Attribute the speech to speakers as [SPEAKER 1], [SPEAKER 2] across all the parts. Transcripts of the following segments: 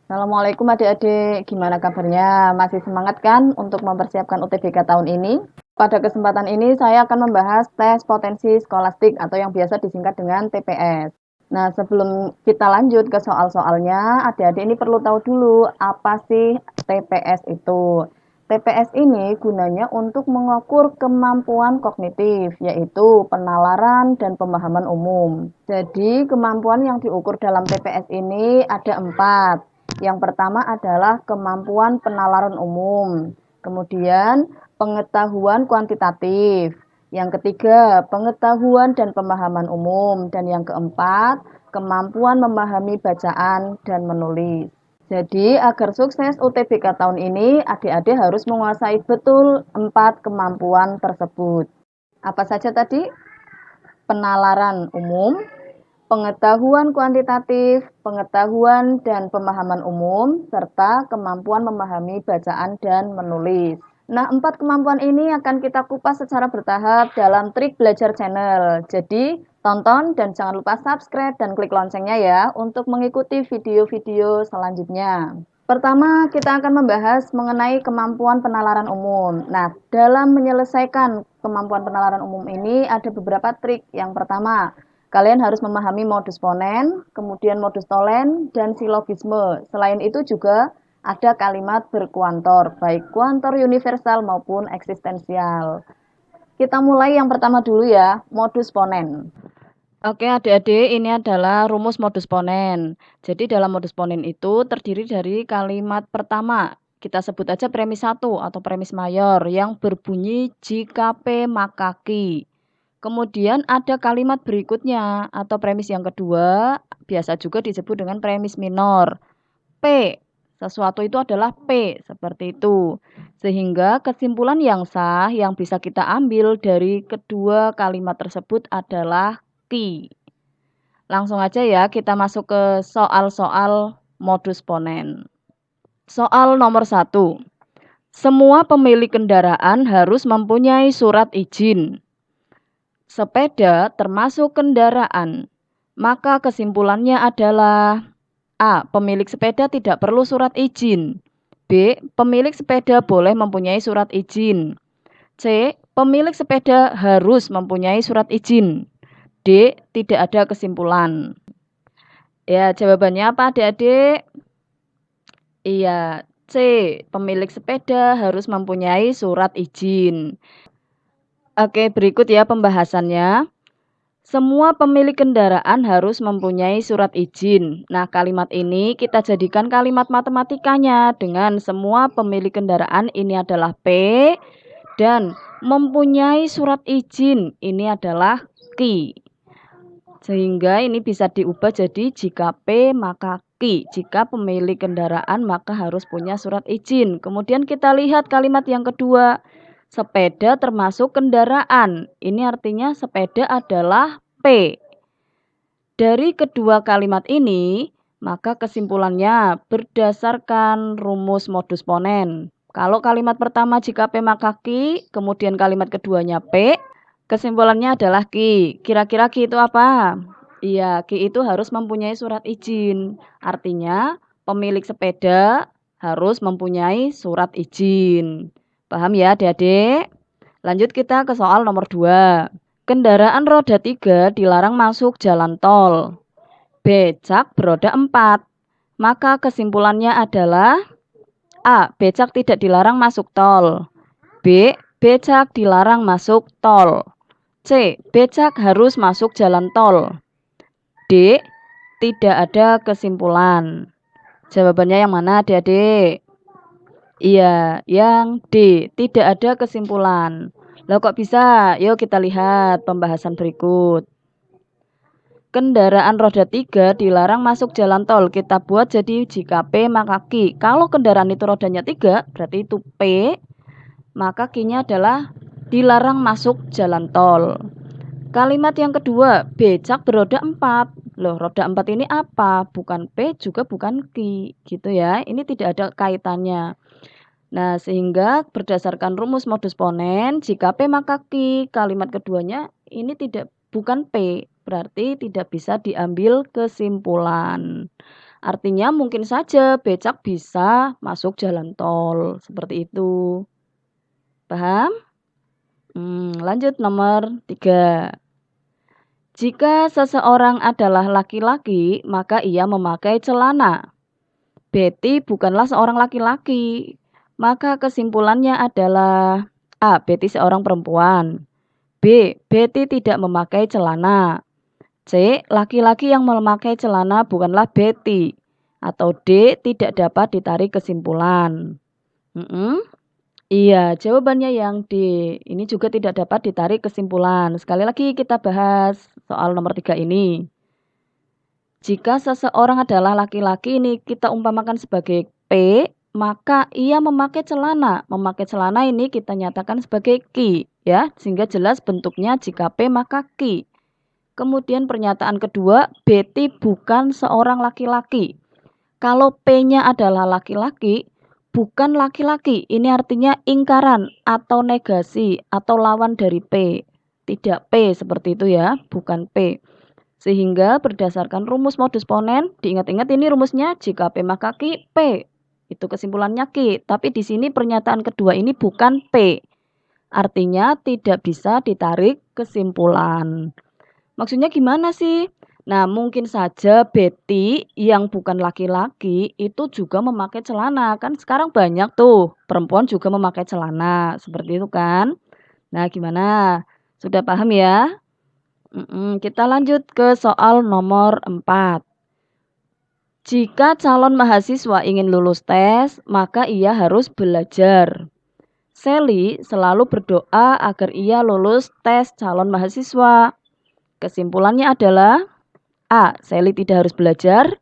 [SPEAKER 1] Assalamualaikum adik-adik, gimana kabarnya? Masih semangat kan untuk mempersiapkan UTBK tahun ini? Pada kesempatan ini saya akan membahas tes potensi skolastik atau yang biasa disingkat dengan TPS. Nah, sebelum kita lanjut ke soal-soalnya, adik-adik ini perlu tahu dulu apa sih TPS itu. TPS ini gunanya untuk mengukur kemampuan kognitif, yaitu penalaran dan pemahaman umum. Jadi, kemampuan yang diukur dalam TPS ini ada 4. Yang pertama adalah kemampuan penalaran umum, kemudian pengetahuan kuantitatif, yang ketiga pengetahuan dan pemahaman umum, dan yang keempat kemampuan memahami bacaan dan menulis. Jadi agar sukses UTBK tahun ini, adik-adik harus menguasai betul 4 kemampuan tersebut. Apa saja tadi? Penalaran umum, pengetahuan kuantitatif, pengetahuan dan pemahaman umum, serta kemampuan memahami bacaan dan menulis. Nah, 4 kemampuan ini akan kita kupas secara bertahap dalam Trik Belajar Channel. Jadi, tonton dan jangan lupa subscribe dan klik loncengnya ya untuk mengikuti video-video selanjutnya. Pertama, kita akan membahas mengenai kemampuan penalaran umum. Nah, dalam menyelesaikan kemampuan penalaran umum ini ada beberapa trik. Yang pertama, kalian harus memahami modus ponen, kemudian modus tolen, dan silogisme. Selain itu juga ada kalimat berkuantor, baik kuantor universal maupun eksistensial. Kita mulai yang pertama dulu ya, modus ponen. Oke adik-adik, ini adalah rumus modus ponen. Jadi dalam modus ponen itu terdiri dari kalimat pertama. Kita sebut aja premis 1 atau premis mayor yang berbunyi jika P maka Q. Kemudian ada kalimat berikutnya atau premis yang kedua, biasa juga disebut dengan premis minor. P, sesuatu itu adalah P, seperti itu. Sehingga kesimpulan yang sah yang bisa kita ambil dari kedua kalimat tersebut adalah Q. Langsung aja ya kita masuk ke soal-soal modus ponen. Soal nomor 1. Semua pemilik kendaraan harus mempunyai surat izin. Sepeda termasuk kendaraan. Maka kesimpulannya adalah A. Pemilik sepeda tidak perlu surat izin. B. Pemilik sepeda boleh mempunyai surat izin. C. Pemilik sepeda harus mempunyai surat izin. D. Tidak ada kesimpulan. Ya, jawabannya apa adik-adik? Iya, C. Pemilik sepeda harus mempunyai surat izin. Oke, berikut ya pembahasannya. Semua pemilik kendaraan harus mempunyai surat izin. Nah, kalimat ini kita jadikan kalimat matematikanya dengan semua pemilik kendaraan ini adalah P dan mempunyai surat izin ini adalah Q. Sehingga ini bisa diubah jadi jika P maka Q. Jika pemilik kendaraan maka harus punya surat izin. Kemudian kita lihat kalimat yang kedua. Sepeda termasuk kendaraan. Ini artinya sepeda adalah P. Dari kedua kalimat ini, maka kesimpulannya berdasarkan rumus modus ponen. Kalau kalimat pertama jika P maka Q, kemudian kalimat keduanya P, kesimpulannya adalah Q. Kira-kira Q itu apa? Iya, Q itu harus mempunyai surat izin. Artinya, pemilik sepeda harus mempunyai surat izin. Paham ya adik-adik? Lanjut kita ke soal nomor 2. Kendaraan roda 3 dilarang masuk jalan tol. Becak beroda 4. Maka kesimpulannya adalah A. Becak tidak dilarang masuk tol. B. Becak dilarang masuk tol. C. Becak harus masuk jalan tol. D. Tidak ada kesimpulan. Jawabannya yang mana adik-adik? Iya, yang D. Tidak ada kesimpulan. Loh kok bisa? Yuk kita lihat pembahasan berikut. Kendaraan roda 3 dilarang masuk jalan tol. Kita buat jadi jika P maka Q. Kalau kendaraan itu rodanya 3, berarti itu P. Maka Q-nya adalah dilarang masuk jalan tol. Kalimat yang kedua, becak beroda 4. Loh, roda 4 ini apa? Bukan P juga bukan Q. Gitu ya. Ini tidak ada kaitannya. Nah, sehingga berdasarkan rumus modus ponen, jika P maka Q, kalimat keduanya ini bukan P, berarti tidak bisa diambil kesimpulan. Artinya mungkin saja becak bisa masuk jalan tol, seperti itu. Paham? Lanjut nomor 3. Jika seseorang adalah laki-laki, maka ia memakai celana. Betty bukanlah seorang laki-laki. Maka kesimpulannya adalah A. Betty seorang perempuan. B. Betty tidak memakai celana. C. Laki-laki yang memakai celana bukanlah Betty. Atau D. Tidak dapat ditarik kesimpulan. Iya, jawabannya yang D. Ini juga tidak dapat ditarik kesimpulan. Sekali lagi kita bahas soal nomor 3 ini. Jika seseorang adalah laki-laki ini kita umpamakan sebagai P, maka ia memakai celana. Memakai celana ini kita nyatakan sebagai ki, ya, sehingga jelas bentuknya jika P maka ki. Kemudian pernyataan kedua, Betty bukan seorang laki-laki. Kalau P-nya adalah laki-laki, bukan laki-laki. Ini artinya ingkaran atau negasi atau lawan dari P. Tidak P seperti itu ya, bukan P. Sehingga berdasarkan rumus modus ponen, diingat-ingat ini rumusnya jika P maka Ki, P. Itu kesimpulannya Ki. Tapi di sini pernyataan kedua ini bukan P. Artinya tidak bisa ditarik kesimpulan. Maksudnya gimana sih? Nah, mungkin saja Betty yang bukan laki-laki itu juga memakai celana. Kan sekarang banyak tuh perempuan juga memakai celana. Seperti itu kan? Nah, gimana? Sudah paham ya? Kita lanjut ke soal nomor 4. Jika calon mahasiswa ingin lulus tes, maka ia harus belajar. Sally selalu berdoa agar ia lulus tes calon mahasiswa. Kesimpulannya adalah A. Sally tidak harus belajar.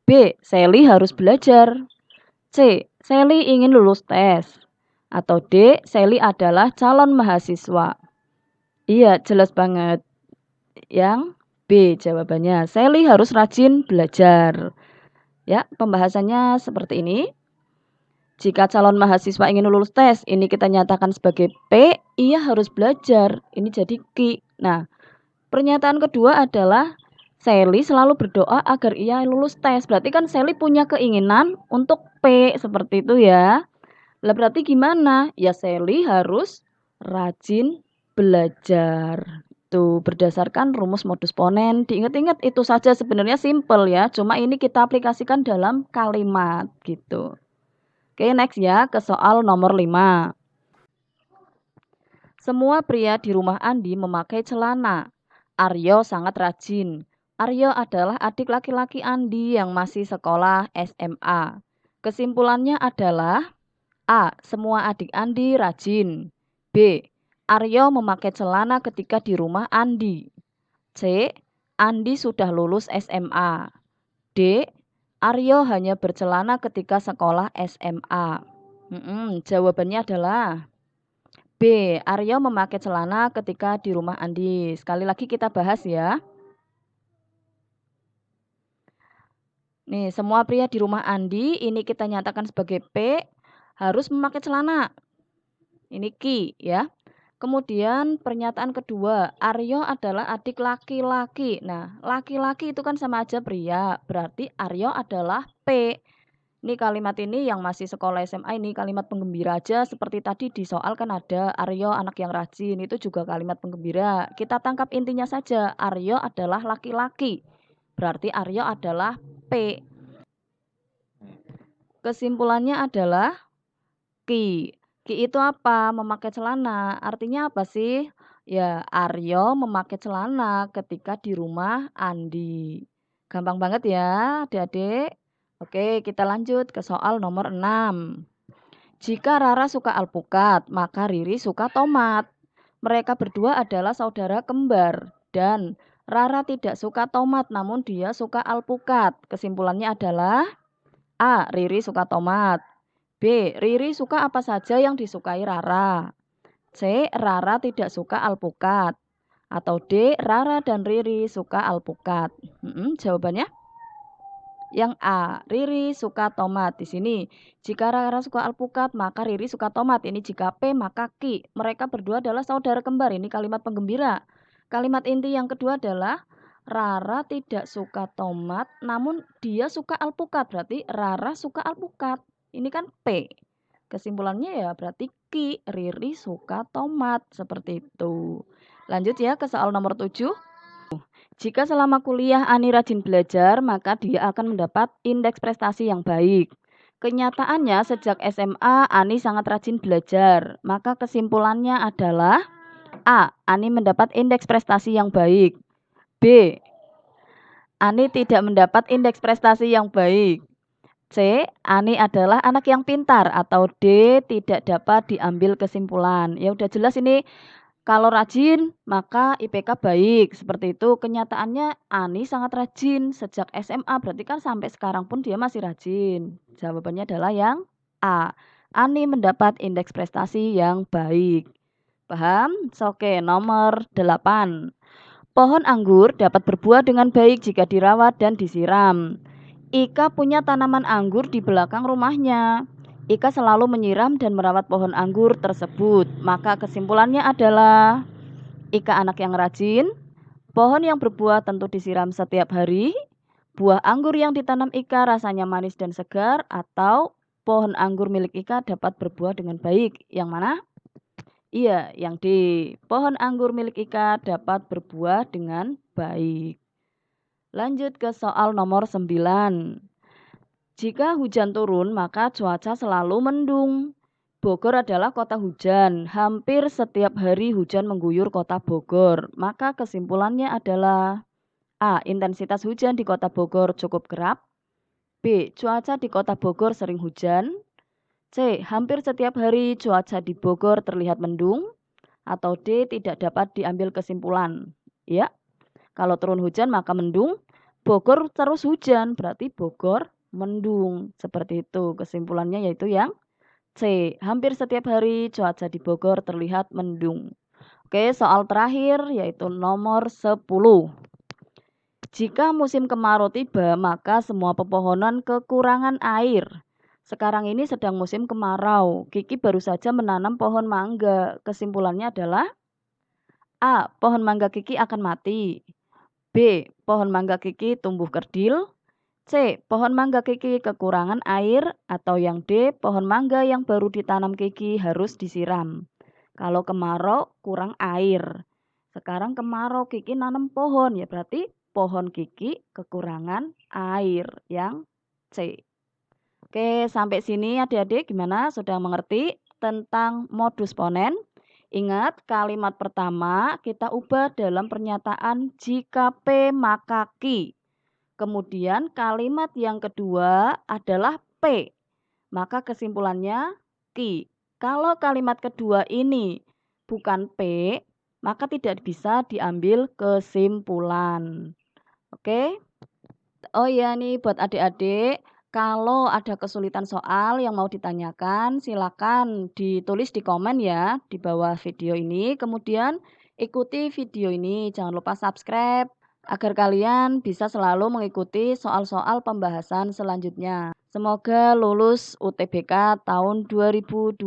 [SPEAKER 1] B. Sally harus belajar. C. Sally ingin lulus tes. Atau D. Sally adalah calon mahasiswa. Iya, jelas banget. Yang B jawabannya. Sally harus rajin belajar. Ya, pembahasannya seperti ini. Jika calon mahasiswa ingin lulus tes, ini kita nyatakan sebagai P, ia harus belajar. Ini jadi Q. Nah, pernyataan kedua adalah Sally selalu berdoa agar ia lulus tes. Berarti kan Sally punya keinginan untuk P, seperti itu ya. Lah berarti gimana? Ya Sally harus rajin belajar. Tuh, berdasarkan rumus modus ponen. Diingat-ingat itu saja sebenarnya simple ya. Cuma ini kita aplikasikan dalam kalimat gitu. Oke, next ya ke soal nomor 5. Semua pria di rumah Andi memakai celana. Aryo sangat rajin. Aryo adalah adik laki-laki Andi yang masih sekolah SMA. Kesimpulannya adalah A. Semua adik Andi rajin. B. Aryo memakai celana ketika di rumah Andi. C. Andi sudah lulus SMA. D. Aryo hanya bercelana ketika sekolah SMA. Jawabannya adalah B. Aryo memakai celana ketika di rumah Andi. Sekali lagi kita bahas ya. Nih, semua pria di rumah Andi ini kita nyatakan sebagai P harus memakai celana. Ini Ki ya. Kemudian pernyataan kedua, Aryo adalah adik laki-laki. Nah, laki-laki itu kan sama aja pria, berarti Aryo adalah P. Ini kalimat ini yang masih sekolah SMA ini kalimat penggembira aja. Seperti tadi di soal kan ada Aryo anak yang rajin, itu juga kalimat penggembira. Kita tangkap intinya saja, Aryo adalah laki-laki. Berarti Aryo adalah P. Kesimpulannya adalah Ki. Ki itu apa? Memakai celana. Artinya apa sih? Ya, Aryo memakai celana ketika di rumah Andi. Gampang banget ya, adik-adik. Oke, kita lanjut ke soal nomor 6. Jika Rara suka alpukat, maka Riri suka tomat. Mereka berdua adalah saudara kembar. Dan Rara tidak suka tomat, namun dia suka alpukat. Kesimpulannya adalah A. Riri suka tomat. B. Riri suka apa saja yang disukai Rara. C. Rara tidak suka alpukat. Atau D. Rara dan Riri suka alpukat. Jawabannya yang A. Riri suka tomat. Di sini, jika Rara suka alpukat, maka Riri suka tomat. Ini jika P, maka Ki. Mereka berdua adalah saudara kembar. Ini kalimat penggembira. Kalimat inti yang kedua adalah Rara tidak suka tomat, namun dia suka alpukat. Berarti Rara suka alpukat. Ini kan P. Kesimpulannya ya berarti Ki, Riri suka tomat. Seperti itu. Lanjut ya ke soal nomor 7. Jika selama kuliah Ani rajin belajar, maka dia akan mendapat indeks prestasi yang baik. Kenyataannya sejak SMA Ani sangat rajin belajar. Maka kesimpulannya adalah A. Ani mendapat indeks prestasi yang baik. B. Ani tidak mendapat indeks prestasi yang baik. C. Ani adalah anak yang pintar. Atau D. Tidak dapat diambil kesimpulan. Ya udah jelas ini kalau rajin maka IPK baik. Seperti itu. Kenyataannya Ani sangat rajin sejak SMA. Berarti kan sampai sekarang pun dia masih rajin. Jawabannya adalah yang A. Ani mendapat indeks prestasi yang baik. Paham? Oke, nomor 8. Pohon anggur dapat berbuah dengan baik jika dirawat dan disiram. Ika punya tanaman anggur di belakang rumahnya. Ika selalu menyiram dan merawat pohon anggur tersebut. Maka kesimpulannya adalah Ika anak yang rajin, pohon yang berbuah tentu disiram setiap hari, buah anggur yang ditanam Ika rasanya manis dan segar, atau pohon anggur milik Ika dapat berbuah dengan baik. Yang mana? Iya, yang D. Pohon anggur milik Ika dapat berbuah dengan baik. Lanjut ke soal nomor 9. Jika hujan turun, maka cuaca selalu mendung. Bogor adalah kota hujan. Hampir setiap hari hujan mengguyur kota Bogor. Maka kesimpulannya adalah A. Intensitas hujan di kota Bogor cukup kerap. B. Cuaca di kota Bogor sering hujan. C. Hampir setiap hari cuaca di Bogor terlihat mendung. Atau D. Tidak dapat diambil kesimpulan. Ya, kalau turun hujan maka mendung. Bogor terus hujan, berarti Bogor mendung. Seperti itu. Kesimpulannya yaitu yang C. Hampir setiap hari cuaca di Bogor terlihat mendung. Oke, soal terakhir yaitu nomor 10. Jika musim kemarau tiba, maka semua pepohonan kekurangan air. Sekarang ini sedang musim kemarau. Kiki baru saja menanam pohon mangga. Kesimpulannya adalah A. Pohon mangga Kiki akan mati. B. Pohon mangga Kiki tumbuh kerdil. C. Pohon mangga Kiki kekurangan air. Atau yang D. Pohon mangga yang baru ditanam Kiki harus disiram. Kalau kemarau kurang air. Sekarang kemarau Kiki nanam pohon. Ya berarti pohon Kiki kekurangan air. Yang C. Oke, sampai sini adik-adik gimana? Sudah mengerti tentang modus ponen? Ingat, kalimat pertama kita ubah dalam pernyataan jika P maka Ki. Kemudian kalimat yang kedua adalah P. Maka kesimpulannya Ki. Kalau kalimat kedua ini bukan P, maka tidak bisa diambil kesimpulan. Oke? Oh iya nih buat adik-adik. Kalau ada kesulitan soal yang mau ditanyakan, silakan ditulis di komen ya di bawah video ini. Kemudian ikuti video ini, jangan lupa subscribe agar kalian bisa selalu mengikuti soal-soal pembahasan selanjutnya. Semoga lulus UTBK tahun 2020.